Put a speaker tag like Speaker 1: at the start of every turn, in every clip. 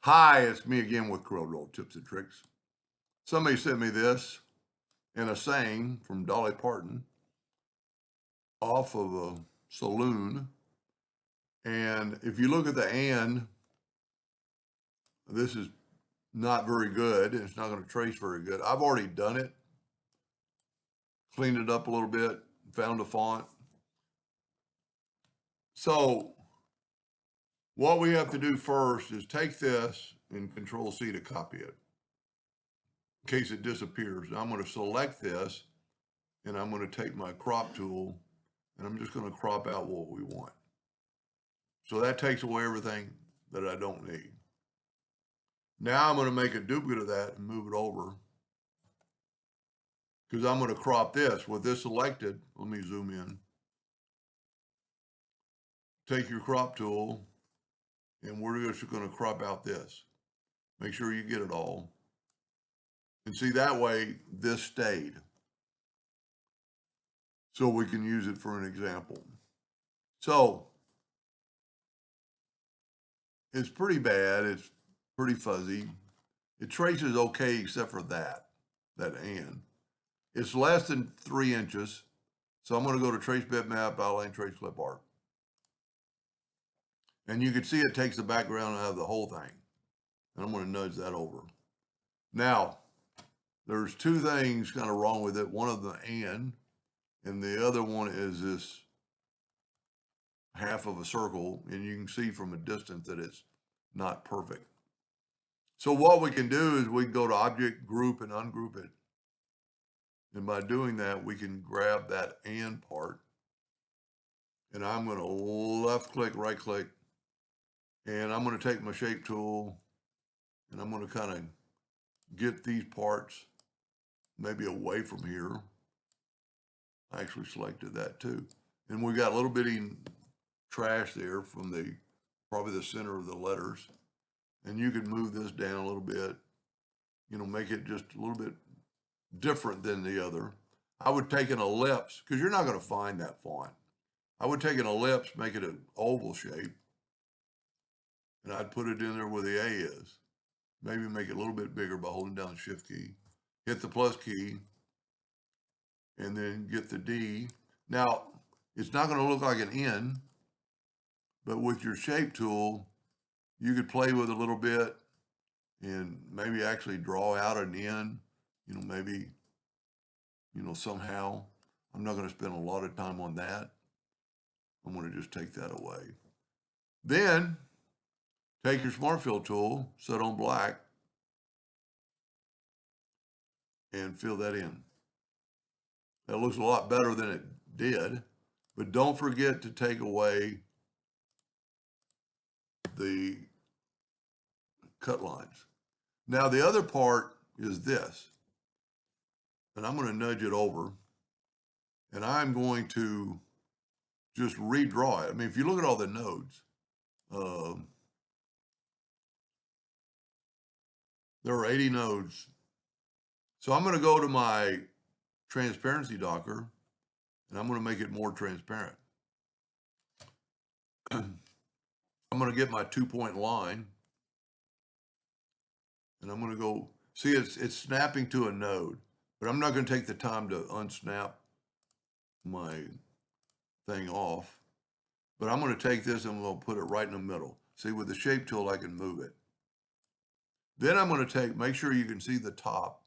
Speaker 1: Hi, it's me again with Corel Tips and Tricks. Somebody sent me this and a saying from Dolly Parton off of a saloon. And if you look at the and, this is not very good. It's not going to trace very good. I've already done it, cleaned it up a little bit, found a font. So what we have to do first is take this and Control C to copy it in case it disappears. Now I'm going to select this and I'm going to take my crop tool and I'm just going to crop out what we want. So that takes away everything that I don't need. Now I'm going to make a duplicate of that and move it over because I'm going to crop this. With this selected, let me zoom in. Take your crop tool and we're just going to crop out this. Make sure you get it all. And see, that way this stayed. So we can use it for an example. So it's pretty bad. It's pretty fuzzy. It traces okay except for that and. It's less than 3 inches. So I'm going to go to Trace Bitmap, Outline, Trace Clip Art. And you can see it takes the background out of the whole thing. And I'm going to nudge that over. Now, there's two things kind of wrong with it. One of them and the other one is this half of a circle. And you can see from a distance that it's not perfect. So what we can do is we can go to Object, Group, and ungroup it. And by doing that, we can grab that and part. And I'm going to left click, right click. And I'm going to take my shape tool and I'm going to kind of get these parts maybe away from here. I actually selected that too. And we got a little bitty trash there from probably the center of the letters. And you could move this down a little bit, make it just a little bit different than the other. I would take an ellipse because you're not going to find that font. I would take an ellipse, make it an oval shape, and I'd put it in there where the A is. Maybe make it a little bit bigger by holding down the Shift key. Hit the plus key, and then get the D. Now, it's not going to look like an N, but with your shape tool, you could play with it a little bit and maybe actually draw out an N, maybe, somehow. I'm not going to spend a lot of time on that. I'm going to just take that away. Then, take your Smart Fill tool, set on black, and fill that in. That looks a lot better than it did, but don't forget to take away the cut lines. Now the other part is this, and I'm going to nudge it over, and I'm going to just redraw it. I mean, if you look at all the nodes, there are 80 nodes. So I'm going to go to my transparency docker, and I'm going to make it more transparent. I'm going to get my 2-point line, and I'm going to go, see it's snapping to a node, but I'm not going to take the time to unsnap my thing off. But I'm going to take this and we'll put it right in the middle. See, with the shape tool, I can move it. Then I'm going to make sure you can see the top.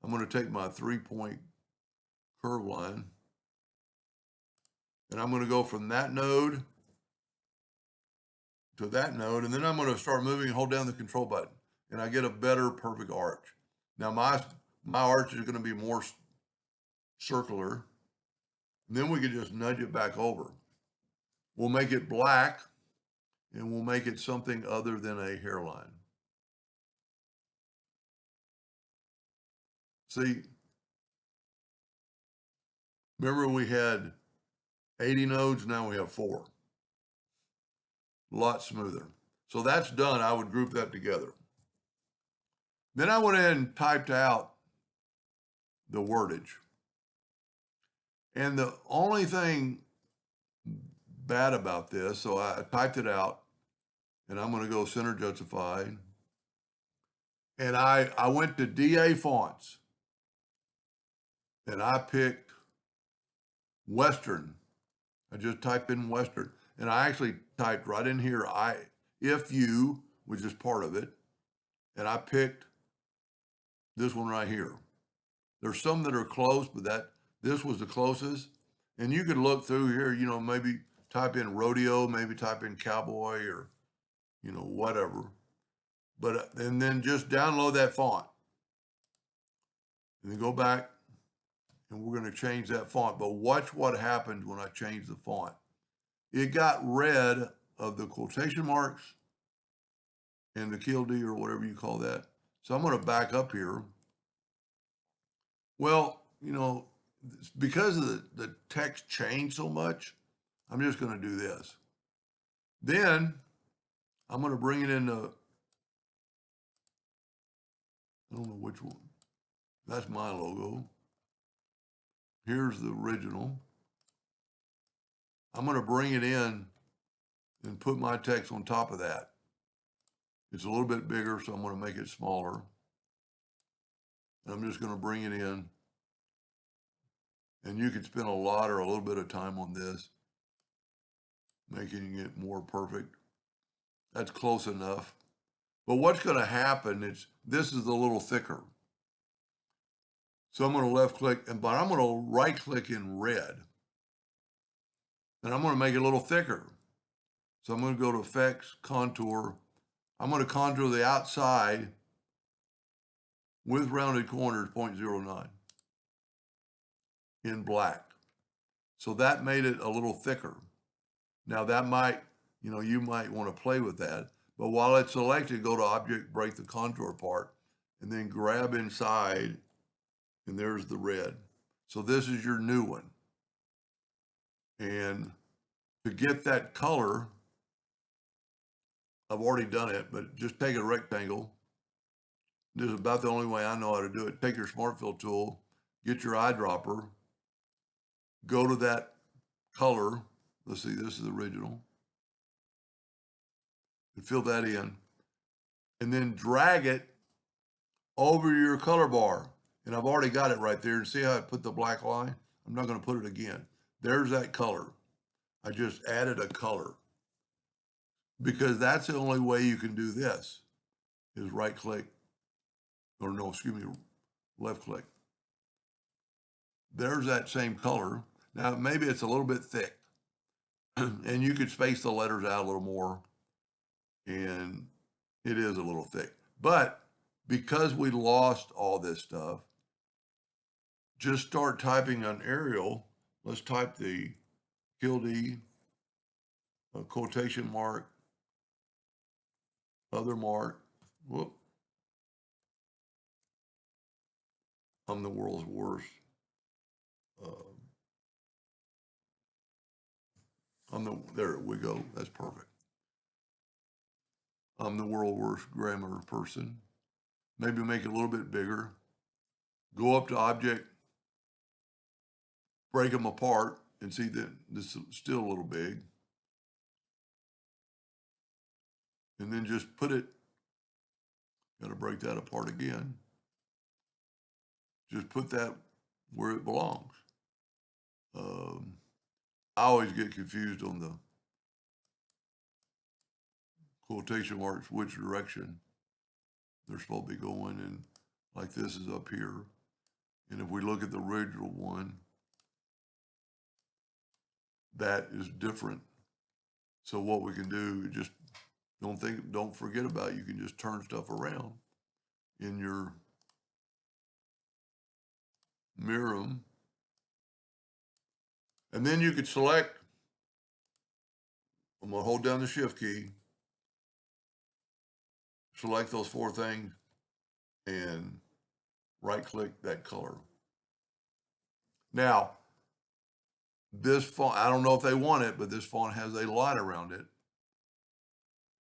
Speaker 1: I'm going to take my 3-point curve line, and I'm going to go from that node to that node, and then I'm going to start moving and hold down the control button, and I get a better perfect arch. Now my arch is going to be more circular, and then we can just nudge it back over. We'll make it black, and we'll make it something other than a hairline. See, remember we had 80 nodes, now we have 4. A lot smoother. So that's done. I would group that together. Then I went in and typed out the wordage. And the only thing bad about this, so I typed it out and I'm going to go center justified. And I went to DA fonts, and I picked Western. I just typed in Western, and I actually typed right in here, if you, which is part of it, and I picked this one right here. There's some that are close, but this was the closest. And you could look through here, you know, maybe type in rodeo, maybe type in cowboy, or, you know, whatever. But and then just download that font, and then go back, and we're going to change that font. But watch what happened when I changed the font. It got rid of the quotation marks and the kill D, or whatever you call that. So I'm going to back up here. Well, you know, because of the text changed so much, I'm just going to do this. Then I'm going to bring it into, I don't know which one. That's my logo. Here's the original. I'm going to bring it in and put my text on top of that. It's a little bit bigger, so I'm going to make it smaller. And I'm just going to bring it in. And you could spend a lot or a little bit of time on this, making it more perfect. That's close enough. But what's going to happen is this is a little thicker. So I'm going to left click, but I'm going to right click in red. And I'm going to make it a little thicker. So I'm going to go to Effects, Contour. I'm going to contour the outside with rounded corners 0.09 in black. So that made it a little thicker. Now that might, you know, you might want to play with that. But while it's selected, go to Object, break the contour part, and then grab inside, and there's the red. So this is your new one. And to get that color, I've already done it, but just take a rectangle. This is about the only way I know how to do it. Take your Smart Fill tool, get your eyedropper, go to that color. Let's see, this is the original. And fill that in. And then drag it over your color bar. And I've already got it right there. And see how I put the black line? I'm not going to put it again. There's that color. I just added a color. Because that's the only way you can do this, is right click, or no, excuse me, left click. There's that same color. Now, maybe it's a little bit thick. And you could space the letters out a little more. And it is a little thick. But because we lost all this stuff, just start typing on Arial. Let's type the tilde, quotation mark, other mark. Whoop. I'm the world's worst. There we go. That's perfect. I'm the world's worst grammar person. Maybe make it a little bit bigger. Go up to Object, break them apart, and see that this is still a little big. And then just put it, got to break that apart again. Just put that where it belongs. I always get confused on the quotation marks, which direction they're supposed to be going, and like this is up here. And if we look at the original one, that is different. So what we can do, just don't forget about it. You can just turn stuff around in your Mirum. And then you could select, I'm gonna hold down the Shift key, select those four things, and right click that color. Now, this font, I don't know if they want it, but this font has a line around it.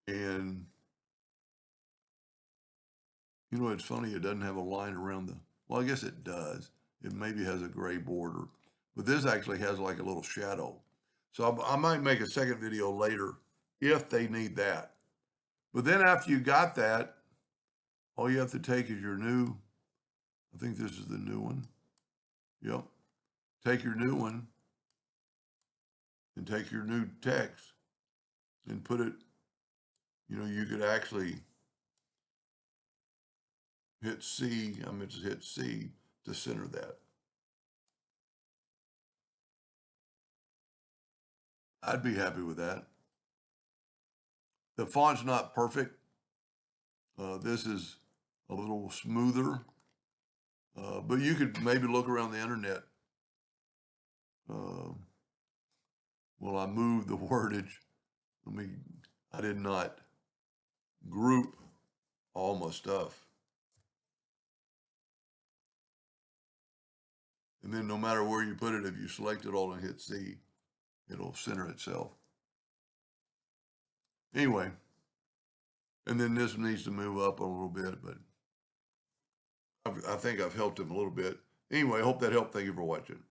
Speaker 1: And, you know, it's funny, it doesn't have a line around well, I guess it does. It maybe has a gray border, but this actually has like a little shadow. So I might make a second video later if they need that. But then after you got that, all you have to take is your new, I think this is the new one. Yep. Take your new one and take your new text and put it, you could actually hit C, I'm going to hit C to center that. I'd be happy with that. The font's not perfect. This is a little smoother, but you could maybe look around the internet. Well, I moved the wordage. I did not group all my stuff. And then no matter where you put it, if you select it all and hit C, it'll center itself. Anyway, and then this needs to move up a little bit, but I think I've helped him a little bit. Anyway, I hope that helped. Thank you for watching.